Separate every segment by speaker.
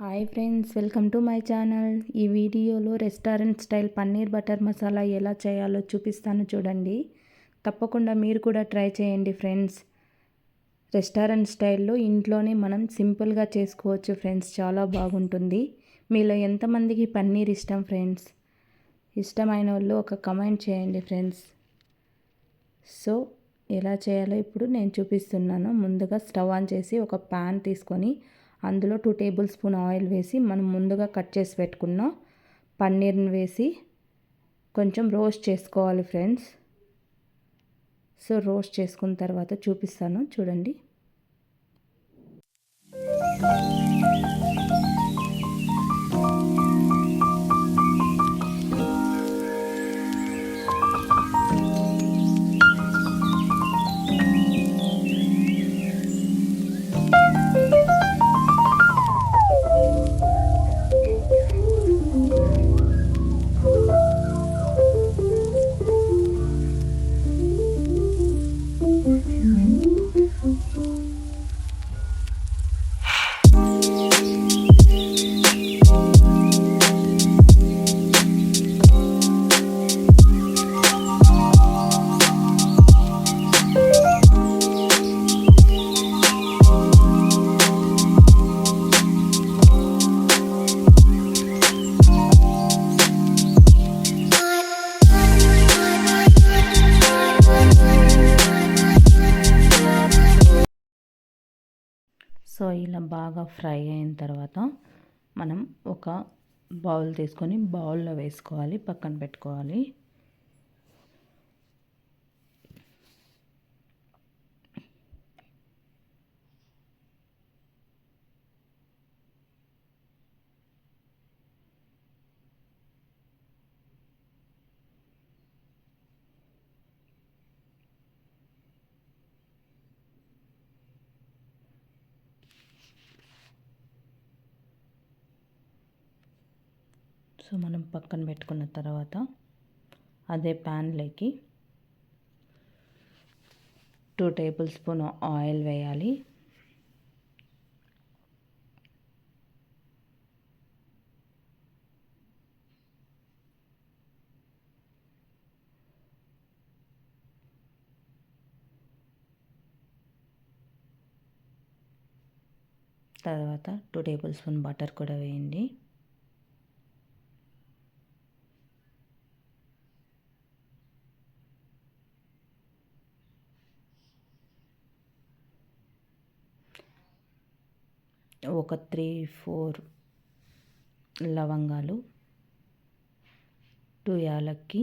Speaker 1: Hi friends, welcome to my channel. ఈ వీడియోలో restaurant style paneer butter masala ఎలా చేయాలో చూపిస్తాను చూడండి. తప్పకుండా మీరు కూడా ట్రై చేయండి ఫ్రెండ్స్. రెస్టారెంట్ స్టైల్లో ఇంట్లోనే మనం సింపుల్గా చేసుకోవచ్చు ఫ్రెండ్స్. చాలా బాగుంటుంది. మీలో ఎంతమందికి పన్నీర్ ఇష్టం ఫ్రెండ్స్? ఇష్టమైన వాళ్ళు ఒక కమెంట్ చేయండి ఫ్రెండ్స్. సో ఎలా చేయాలో ఇప్పుడు నేను చూపిస్తున్నాను. ముందుగా స్టవ్ ఆన్ చేసి ఒక ప్యాన్ తీసుకొని అందులో 2 టేబుల్ స్పూన్ ఆయిల్ వేసి మనం ముందుగా కట్ చేసి పెట్టుకున్న పన్నీర్ని వేసి కొంచెం రోస్ట్ చేసుకోవాలి ఫ్రెండ్స్. సో రోస్ట్ చేసుకున్న తర్వాత చూపిస్తాను చూడండి. సో ఇలా బాగా ఫ్రై అయిన తర్వాత మనం ఒక బౌల్ తీసుకొని బౌల్లో వేసుకోవాలి, పక్కన పెట్టుకోవాలి. సో మనం పక్కన పెట్టుకున్న తర్వాత అదే ప్యాన్లోకి 2 టేబుల్ స్పూన్ ఆయిల్ వేయాలి. తర్వాత 2 టేబుల్ స్పూన్ బటర్ కూడా వేయండి. ఒక 3-4 లవంగాలు, 2 యాలక్కి,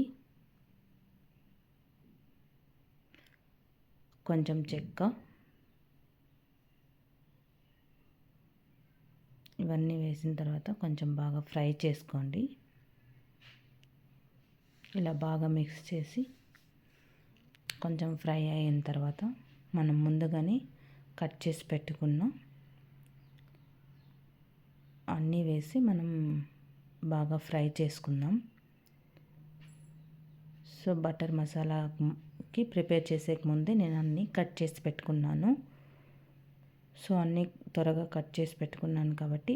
Speaker 1: కొంచెం చెక్క, ఇవన్నీ వేసిన తర్వాత కొంచెం బాగా ఫ్రై చేసుకోండి. ఇలా బాగా మిక్స్ చేసి కొంచెం ఫ్రై అయిన తర్వాత మనం ముందుగానే కట్ చేసి పెట్టుకున్న అన్నీ వేసి మనం బాగా ఫ్రై చేసుకుందాం. సో బటర్ మసాలాకి ప్రిపేర్ చేసే ముందే నేను అన్నీ కట్ చేసి పెట్టుకున్నాను. సో అన్నీ త్వరగా కట్ చేసి పెట్టుకున్నాను కాబట్టి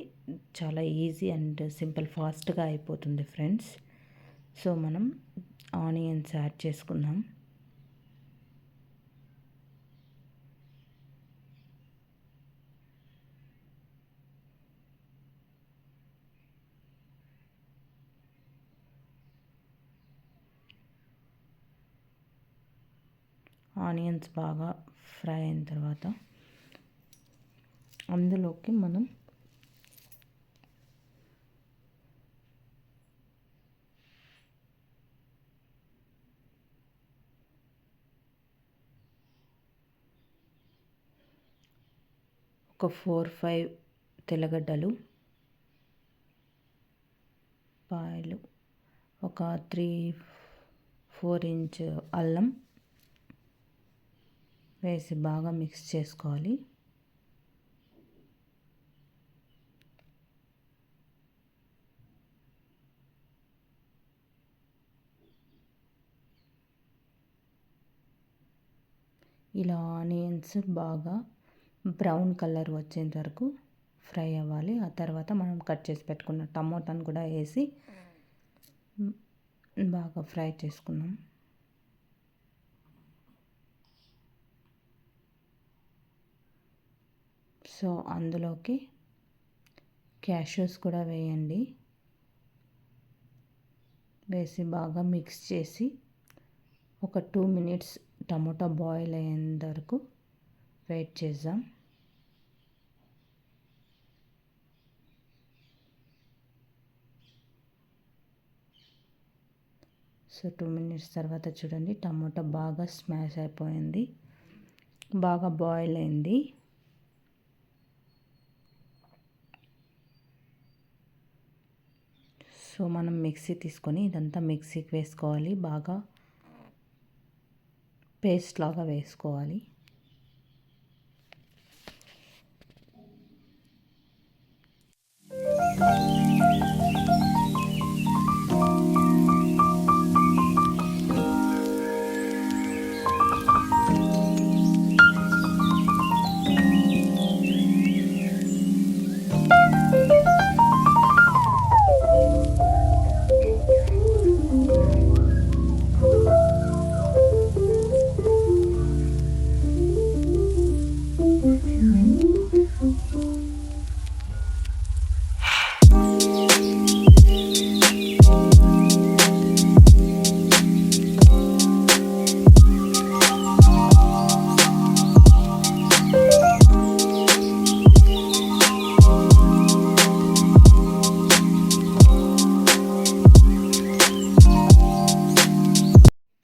Speaker 1: చాలా ఈజీ అండ్ సింపుల్, ఫాస్ట్గా అయిపోతుంది ఫ్రెండ్స్. సో మనం ఆనియన్స్ యాడ్ చేసుకుందాం. ఆనియన్స్ బాగా ఫ్రై అయిన తర్వాత అందులోకి మనం ఒక 4-5 తెల్లగడ్డలు, పాయలు, ఒక 3-4 ఇంచ్ అల్లం వేసి బాగా మిక్స్ చేసుకోవాలి. ఇలా ఆనియన్స్ బాగా బ్రౌన్ కలర్ వచ్చేంత వరకు ఫ్రై అవ్వాలి. ఆ తర్వాత మనం కట్ చేసి పెట్టుకున్న టమోటాను కూడా వేసి బాగా ఫ్రై చేసుకున్నాం. సో అందులోకి క్యాష్యూస్ కూడా వేయండి. వేసి బాగా మిక్స్ చేసి ఒక 2 మినిట్స్ టమోటా బాయిల్ అయ్యేంత వరకు వెయిట్ చేద్దాం. సో 2 మినిట్స్ తర్వాత చూడండి, టమోటా బాగా స్మాష్ అయిపోయింది, బాగా బాయిల్ అయింది. సో మనం మిక్సీ తీసుకొని ఇదంతా మిక్సీకి వేసుకోవాలి, బాగా పేస్ట్ లాగా వేసుకోవాలి.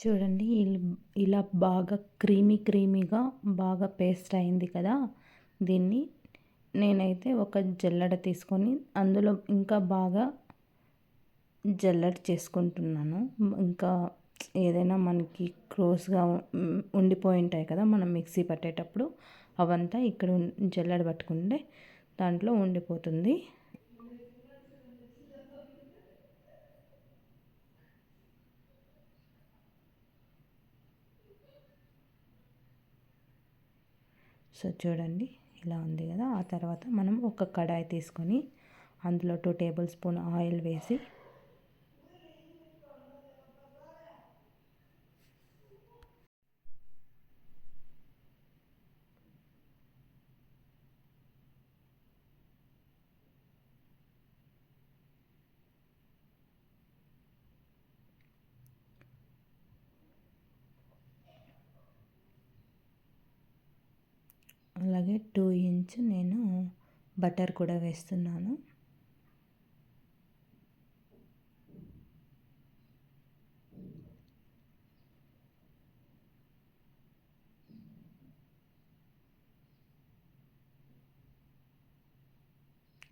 Speaker 1: చూడండి, ఇలా బాగా క్రీమీగా బాగా పేస్ట్ అయింది కదా. దీన్ని నేనైతే ఒక జల్లెడ తీసుకొని అందులో ఇంకా బాగా జల్లెడ చేసుకుంటున్నాను. ఇంకా ఏదైనా మనకి క్లోజ్గా ఉండిపోయి ఉంటాయి కదా మనం మిక్సీ పట్టేటప్పుడు, అవంతా ఇక్కడ జల్లెడ పట్టుకుంటే దాంట్లో ఉండిపోతుంది. సో చూడండి, ఇలా ఉంది కదా. ఆ తర్వాత మనం ఒక కడాయి తీసుకొని అందులో 2 టేబుల్ స్పూన్ ఆయిల్ వేసి అలాగే 2 ఇంచ్ నేను బటర్ కూడా వేస్తున్నాను.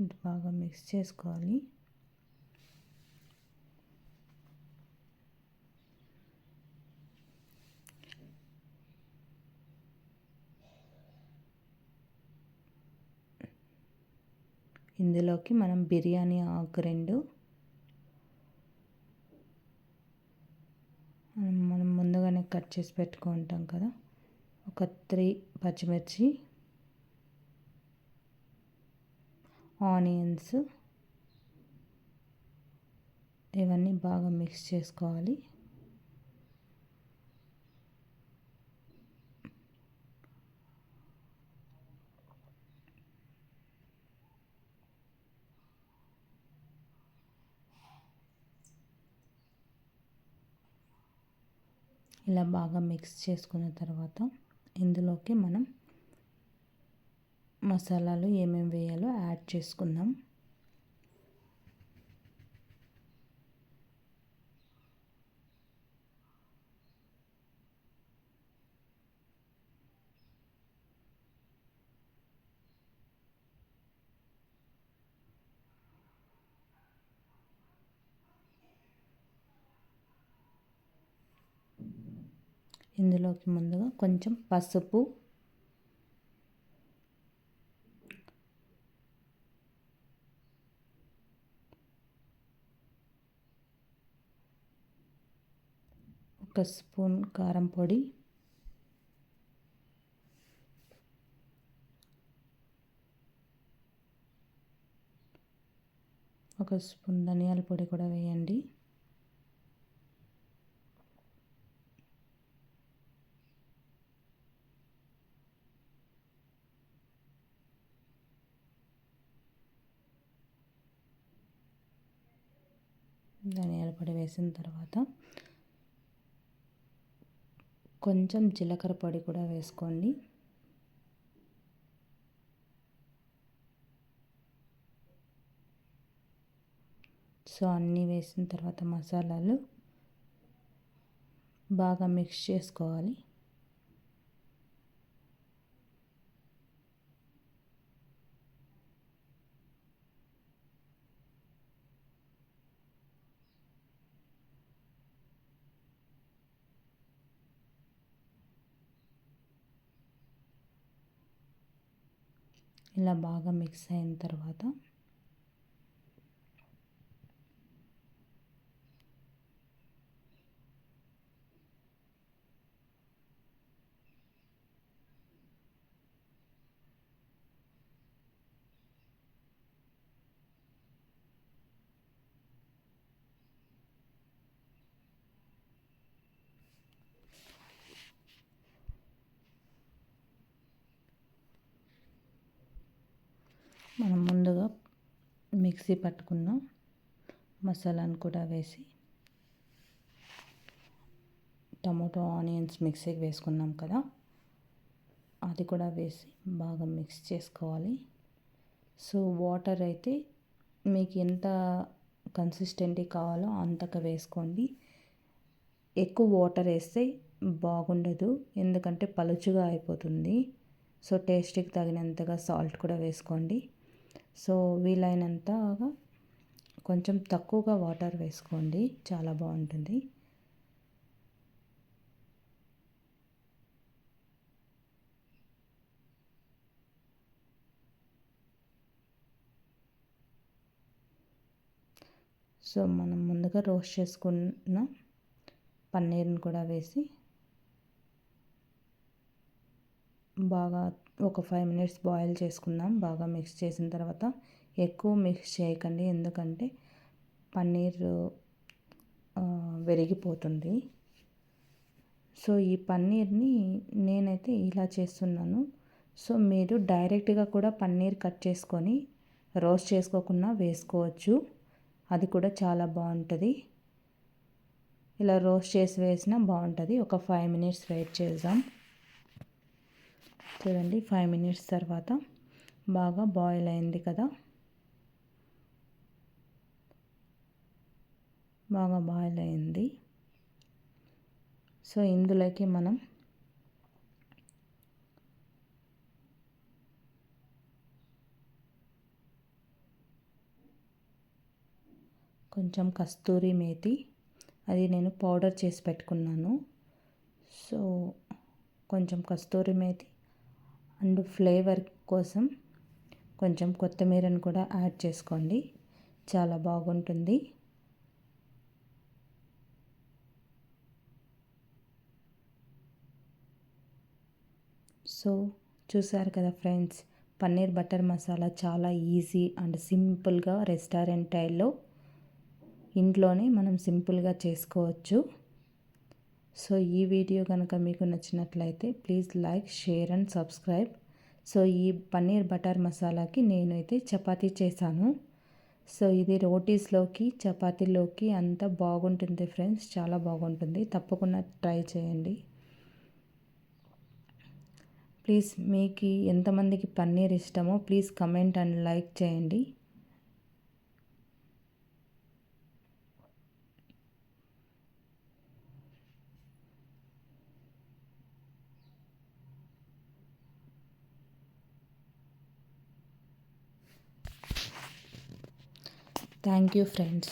Speaker 1: ఇది బాగా మిక్స్ చేసుకోవాలి. ఇందులోకి మనం బిర్యానీ ఆకు 2, మనం ముందుగానే కట్ చేసి పెట్టుకుంటాం కదా, ఒక 3 పచ్చిమిర్చి, ఆనియన్స్, ఇవన్నీ బాగా మిక్స్ చేసుకోవాలి. ఇలా బాగా మిక్స్ చేసుకున్న తర్వాత ఇందులోకి మనం మసాలాలు ఏమేమి వేయాలో యాడ్ చేసుకుందాం. ఇందులోకి ముందుగా కొంచెం పసుపు, ఒక స్పూన్ కారం పొడి, ఒక స్పూన్ ధనియాల పొడి కూడా వేయండి. ధనియాల పొడి వేసిన తర్వాత కొంచెం జీలకర్ర పొడి కూడా వేసుకోండి. సో అన్నీ వేసిన తర్వాత మసాలాలు బాగా మిక్స్ చేసుకోవాలి. ఇలా బాగా మిక్స్ అయిన తర్వాత మనం ముందుగా మిక్సీ పట్టుకున్న మసాలాను కూడా వేసి టమాటో ఆనియన్స్ మిక్సీకి వేసుకున్నాం కదా, అది కూడా వేసి బాగా మిక్స్ చేసుకోవాలి. సో వాటర్ అయితే మీకు ఎంత కన్సిస్టెంటీ కావాలో అంతగా వేసుకోండి. ఎక్కువ వాటర్ వేస్తే బాగుండదు, ఎందుకంటే పలుచుగా అయిపోతుంది. సో టేస్ట్కి తగినంతగా సాల్ట్ కూడా వేసుకోండి. సో వీలైనంతగా కొంచెం తక్కువగా వాటర్ వేసుకోండి, చాలా బాగుంటుంది. సో మనం ముందుగా రోస్ట్ చేసుకున్న పన్నీర్ని కూడా వేసి బాగా ఒక 5 మినిట్స్ బాయిల్ చేసుకుందాం. బాగా మిక్స్ చేసిన తర్వాత ఎక్కువ మిక్స్ చేయకండి, ఎందుకంటే పన్నీర్ విరిగిపోతుంది. సో ఈ పన్నీర్ని నేనైతే ఇలా చేస్తున్నాను. సో మీరు డైరెక్ట్గా కూడా పన్నీర్ కట్ చేసుకొని రోస్ట్ చేసుకోకుండా వేసుకోవచ్చు, అది కూడా చాలా బాగుంటుంది. ఇలా రోస్ట్ చేసి వేసినా బాగుంటుంది. ఒక 5 మినిట్స్ వెయిట్ చేద్దాం. చూడండి, 5 మినిట్స్ తర్వాత బాగా బాయిల్ అయింది కదా, బాగా బాయిల్ అయింది. సో ఇందులోకి మనం కొంచెం కస్తూరి మేతి, అది నేను పౌడర్ చేసి పెట్టుకున్నాను. సో కొంచెం కస్తూరి మేతి అండ్ ఫ్లేవర్ కోసం కొంచెం కొత్తిమీరను కూడా యాడ్ చేసుకోండి, చాలా బాగుంటుంది. సో చూసారు కదా ఫ్రెండ్స్, పన్నీర్ బటర్ మసాలా చాలా ఈజీ అండ్ సింపుల్గా రెస్టారెంట్ స్టైల్లో ఇంట్లోనే మనం సింపుల్గా చేసుకోవచ్చు. సో ఈ వీడియో కనుక మీకు నచ్చినట్లయితే please like, share and subscribe. So ఈ పన్నీర్ బటర్ మసాలాకి నేనైతే చపాతీ చేశాను. సో ఇది రోటీస్లోకి, చపాతీలోకి అంతా బాగుంటుంది ఫ్రెండ్స్, చాలా బాగుంటుంది. తప్పకుండా ట్రై చేయండి. ప్లీజ్ మీకు ఎంతమందికి పన్నీర్ ఇష్టమో ప్లీజ్ కమెంట్ అండ్ లైక్ చేయండి. Thank you friends.